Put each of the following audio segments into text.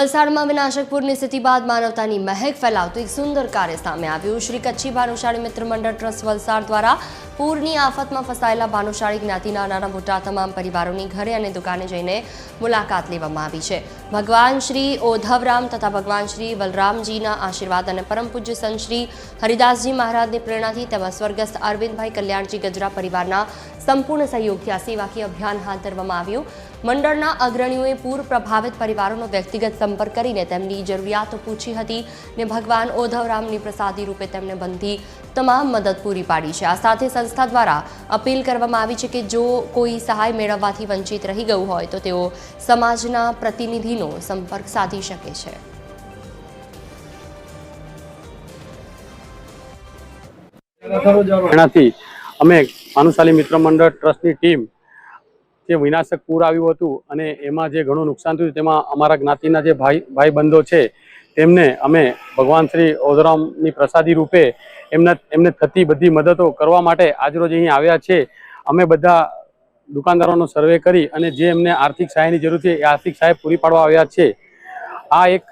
વલસાડમાં વિનાશક પૂરની સ્થિતિ બાદ માનવતાની મહેક ફેલાવતું એક સુંદર કાર્ય સામે આવ્યું। શ્રી કચ્છી ભાનુશાળી મિત્ર મંડળ ટ્રસ્ટ વલસાડ દ્વારા પૂરની આફતમાં ફસાયેલા ભાનુશાળી જ્ઞાતિના નાના મોટા તમામ પરિવારોની ઘરે અને દુકાને જઈને મુલાકાત લેવામાં આવી છે। ભગવાન શ્રી ઓધવરામ તથા ભગવાન શ્રી બલરામજીના આશીર્વાદ અને પરમ પૂજ્ય સંત શ્રી હરિદાસજી મહારાજની પ્રેરણાથી તેમજ સ્વર્ગસ્થ અરવિંદભાઈ કલ્યાણજી ગજરા પરિવારના સંપૂર્ણ સહયોગથી આ સેવાકીય અભિયાન હાથ ધરવામાં આવ્યું। મંડળના અગ્રણીઓએ પૂર પ્રભાવિત પરિવારોનો વ્યક્તિગત સંપર્ક કરીને તેમની જરૂરિયાતો પૂછી હતી ને ભગવાન ઓધવરામની પ્રસાદી રૂપે તેમને બનતી તમામ મદદ પૂરી પાડી છે। આ સાથે સંસ્થા દ્વારા અપીલ કરવામાં આવી છે કે જો કોઈ સહાય મેળવવાથી વંચિત રહી ગયું હોય તો તેઓ સમાજના પ્રતિનિધિનો સંપર્ક સાધી શકે છે। અમે ભાનુશાળી મિત્ર મંડળ ટ્રસ્ટની ટીમ જે વિનાશક પૂર આવ્યું હતું અને એમાં જે ઘણું નુકસાન થયું તેમાં અમારા જ્ઞાતિના જે ભાઈ બંધો છે તેમને અમે ભગવાન શ્રી ઓધવરામની પ્રસાદી રૂપે એમને થતી બધી મદદો કરવા માટે આજરોજ અહીં આવ્યા છે। અમે બધા દુકાનદારોનો સર્વે કરી અને જે એમને આર્થિક સહાયની જરૂર છે એ આર્થિક સહાય પૂરી પાડવા આવ્યા છે। આ એક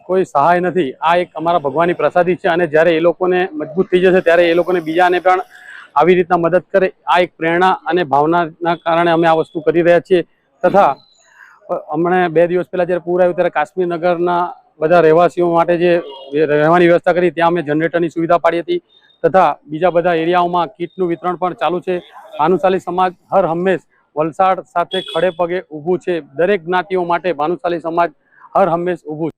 કોઈ સહાય નથી, આ એક અમારા ભગવાનની પ્રસાદી છે અને જ્યારે એ લોકોને મજબૂત થઈ જશે ત્યારે એ લોકોને બીજાને પણ આવી રીતના મદદ કરે, આ એક પ્રેરણા અને ભાવનાના કારણે અમે આ વસ્તુ કરી રહ્યા છીએ। તથા હમણાં 2 દિવસ પહેલા જ્યારે પૂર આવ્યું ત્યારે કાશ્મીર નગરના બધા રહેવાસીઓ માટે જે રહેવાની વ્યવસ્થા કરી ત્યાં અમે જનરેટરની સુવિધા પાડી હતી તથા બીજા બધા એરિયાઓમાં કીટનું વિતરણ પણ ચાલુ છે। ભાનુશાળી સમાજ હર હંમેશ વલસાડ સાથે ખડે પગે ઊભું છે। દરેક જ્ઞાતિઓ માટે ભાનુશાળી સમાજ હર હંમેશ ઊભું છે।